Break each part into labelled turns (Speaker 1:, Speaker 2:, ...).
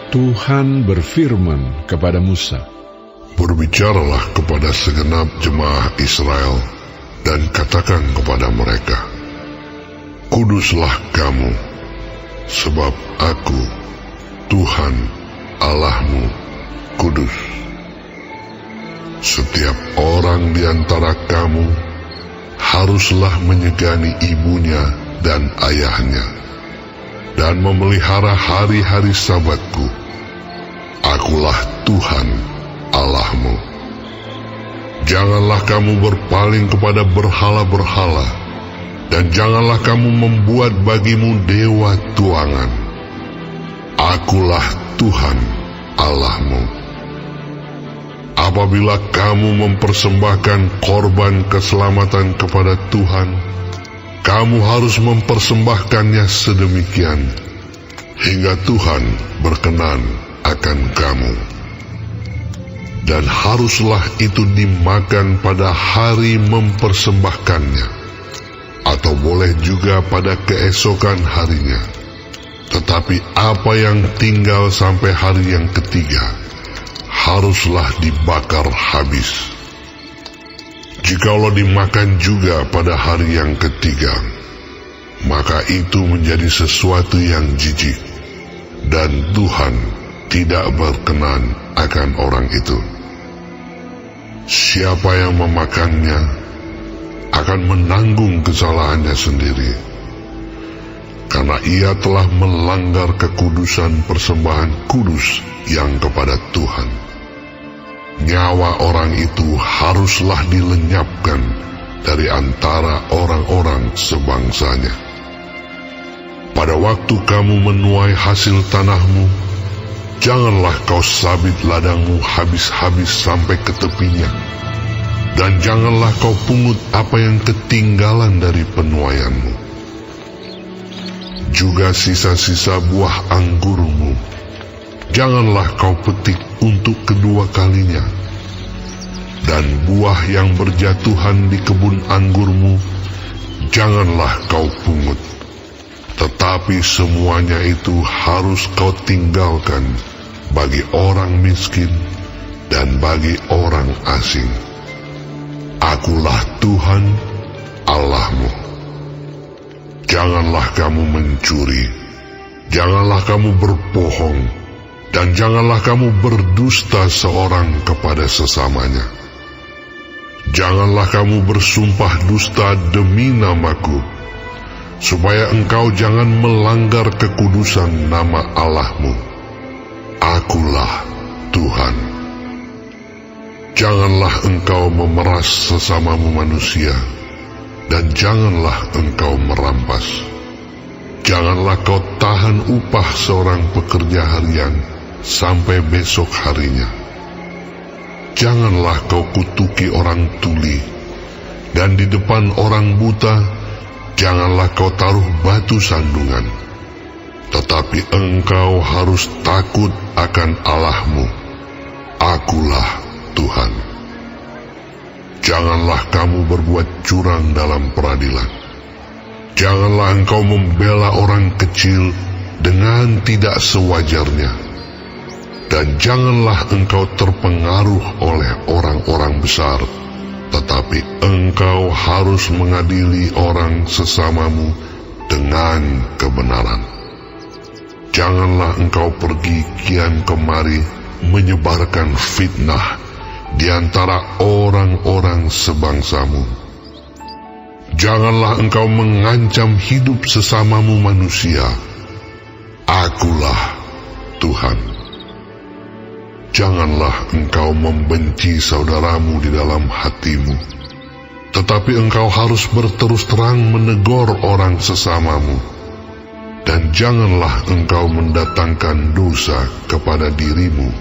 Speaker 1: Tuhan berfirman kepada Musa,
Speaker 2: "Berbicaralah kepada segenap jemaah Israel dan katakan kepada mereka, Kuduslah kamu, sebab Aku, Tuhan Allahmu, kudus. Setiap orang di antara kamu haruslah menyegani ibunya dan ayahnya, dan memelihara hari-hari Sabatku. Akulah Tuhan Allahmu. Janganlah kamu berpaling kepada berhala-berhala, dan janganlah kamu membuat bagimu dewa tuangan. Akulah Tuhan Allahmu. Apabila kamu mempersembahkan korban keselamatan kepada Tuhan, kamu harus mempersembahkannya sedemikian, hingga Tuhan berkenan akan kamu. Dan haruslah itu dimakan pada hari mempersembahkannya, atau boleh juga pada keesokan harinya. Tetapi apa yang tinggal sampai hari yang ketiga, haruslah dibakar habis. Jikalau dimakan juga pada hari yang ketiga, maka itu menjadi sesuatu yang jijik, dan Tuhan tidak berkenan akan orang itu. Siapa yang memakannya akan menanggung kesalahannya sendiri, karena ia telah melanggar kekudusan persembahan kudus yang kepada Tuhan. Nyawa orang itu haruslah dilenyapkan dari antara orang-orang sebangsanya. Pada waktu kamu menuai hasil tanahmu, janganlah kau sabit ladangmu habis-habis sampai ke tepinya, dan janganlah kau pungut apa yang ketinggalan dari penuaianmu. Juga sisa-sisa buah anggurmu, janganlah kau petik untuk kedua kalinya, dan buah yang berjatuhan di kebun anggurmu, janganlah kau pungut. Tetapi semuanya itu harus kau tinggalkan bagi orang miskin dan bagi orang asing. Akulah Tuhan Allahmu. Janganlah kamu mencuri, janganlah kamu berbohong, dan janganlah kamu berdusta seorang kepada sesamanya. Janganlah kamu bersumpah dusta demi namaku, supaya engkau jangan melanggar kekudusan nama Allahmu. Akulah Tuhan. Janganlah engkau memeras sesamamu manusia, dan janganlah engkau merampas. Janganlah kau tahan upah seorang pekerja harian sampai besok harinya. Janganlah kau kutuki orang tuli, dan di depan orang buta janganlah kau taruh batu sandungan. Tetapi engkau harus takut akan Allahmu. Akulah Tuhan. Janganlah kamu berbuat curang dalam peradilan. Janganlah engkau membela orang kecil dengan tidak sewajarnya, dan janganlah engkau terpengaruh oleh orang-orang besar, tetapi engkau harus mengadili orang sesamamu dengan kebenaran. Janganlah engkau pergi kian kemari menyebarkan fitnah di antara orang-orang sebangsamu. Janganlah engkau mengancam hidup sesamamu manusia. Akulah Tuhan. Janganlah engkau membenci saudaramu di dalam hatimu, tetapi engkau harus berterus terang menegur orang sesamamu, dan janganlah engkau mendatangkan dosa kepada dirimu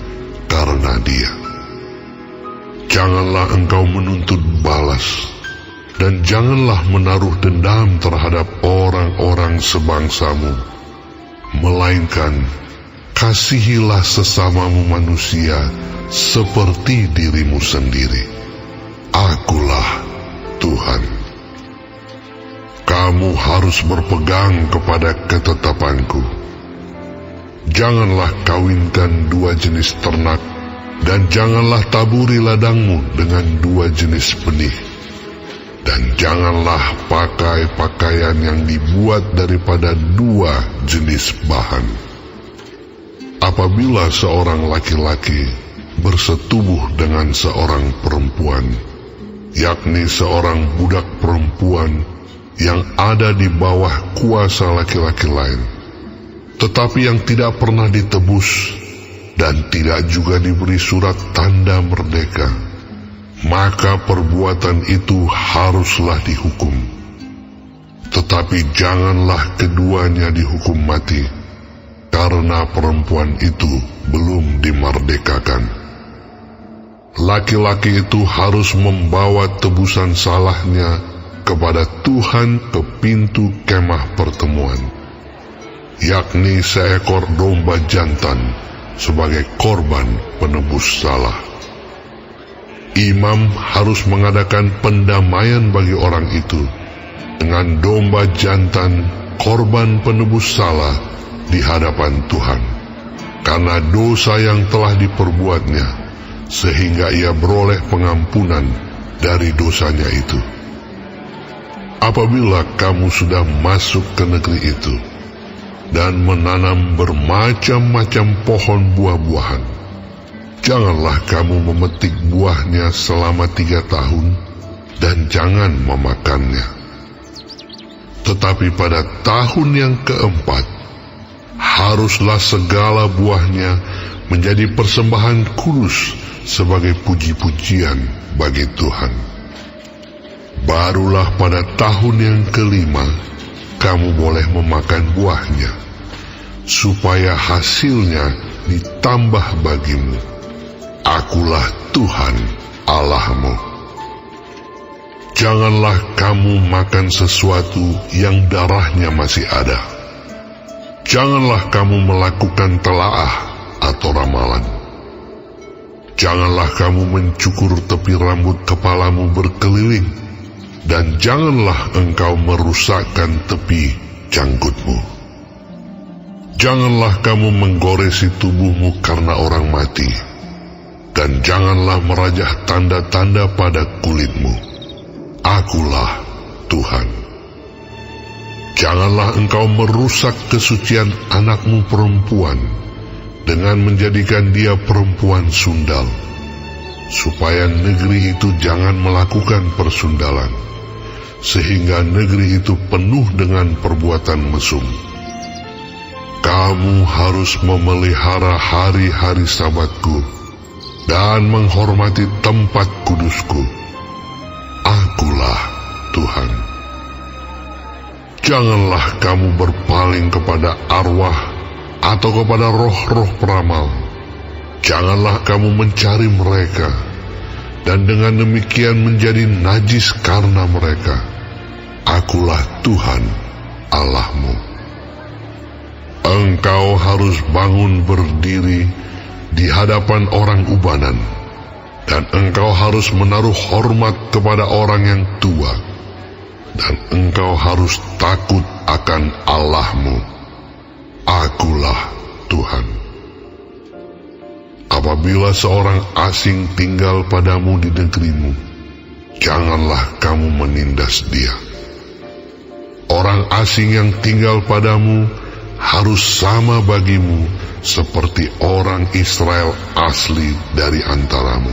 Speaker 2: karena dia. Janganlah engkau menuntut balas, dan janganlah menaruh dendam terhadap orang-orang sebangsamu, melainkan kasihilah sesamamu manusia seperti dirimu sendiri. Akulah Tuhan. Kamu harus berpegang kepada ketetapanku. Janganlah kawinkan dua jenis ternak, dan janganlah taburi ladangmu dengan dua jenis benih. Dan janganlah pakai pakaian yang dibuat daripada dua jenis bahan. Apabila seorang laki-laki bersetubuh dengan seorang perempuan, yakni seorang budak perempuan yang ada di bawah kuasa laki-laki lain, tetapi yang tidak pernah ditebus dan tidak juga diberi surat tanda merdeka, maka perbuatan itu haruslah dihukum. Tetapi janganlah keduanya dihukum mati, karena perempuan itu belum dimerdekakan. Laki-laki itu harus membawa tebusan salahnya kepada Tuhan ke pintu kemah pertemuan, yakni seekor domba jantan sebagai korban penebus salah. Imam harus mengadakan pendamaian bagi orang itu dengan domba jantan korban penebus salah di hadapan Tuhan, karena dosa yang telah diperbuatnya, sehingga ia beroleh pengampunan dari dosanya itu. Apabila kamu sudah masuk ke negeri itu dan menanam bermacam-macam pohon buah-buahan, janganlah kamu memetik buahnya selama 3 tahun dan jangan memakannya. Tetapi pada tahun yang keempat, haruslah segala buahnya menjadi persembahan kudus sebagai puji-pujian bagi Tuhan. Barulah pada tahun yang kelima, kamu boleh memakan buahnya, supaya hasilnya ditambah bagimu. Akulah Tuhan Allahmu. Janganlah kamu makan sesuatu yang darahnya masih ada. Janganlah kamu melakukan telaah atau ramalan. Janganlah kamu mencukur tepi rambut kepalamu berkeliling, dan janganlah engkau merusakkan tepi janggutmu. Janganlah kamu menggoresi tubuhmu karena orang mati, dan janganlah merajah tanda-tanda pada kulitmu. Akulah Tuhan. Janganlah engkau merusak kesucian anakmu perempuan dengan menjadikan dia perempuan sundal, supaya negeri itu jangan melakukan persundalan, sehingga negeri itu penuh dengan perbuatan mesum. Kamu harus memelihara hari-hari Sabatku dan menghormati tempat kudusku. Akulah Tuhan. Janganlah kamu berpaling kepada arwah atau kepada roh-roh peramal. Janganlah kamu mencari mereka, dan dengan demikian menjadi najis karena mereka. Akulah Tuhan Allahmu. Engkau harus bangun berdiri di hadapan orang ubanan, dan engkau harus menaruh hormat kepada orang yang tua, dan engkau harus takut akan Allahmu. Akulah Tuhan. Apabila seorang asing tinggal padamu di negerimu, janganlah kamu menindas dia. Orang asing yang tinggal padamu harus sama bagimu seperti orang Israel asli dari antaramu.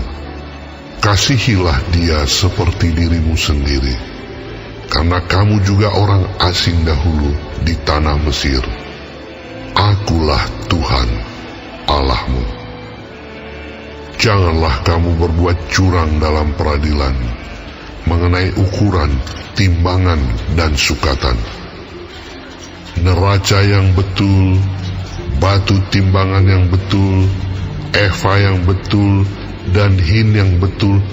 Speaker 2: Kasihilah dia seperti dirimu sendiri, karena kamu juga orang asing dahulu di tanah Mesir. Akulah Tuhan Allahmu. Janganlah kamu berbuat curang dalam peradilan mengenai ukuran, timbangan, dan sukatan. Neraca yang betul, batu timbangan yang betul, eva yang betul, dan hin yang betul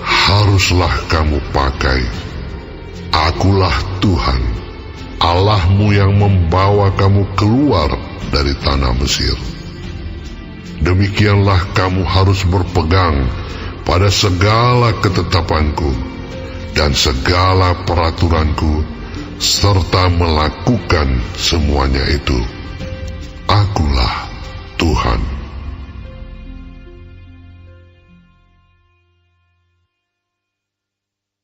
Speaker 2: haruslah kamu pakai. Akulah Tuhan Allahmu yang membawa kamu keluar dari tanah Mesir. Demikianlah kamu harus berpegang pada segala ketetapanku dan segala peraturanku, serta melakukan semuanya itu. Akulah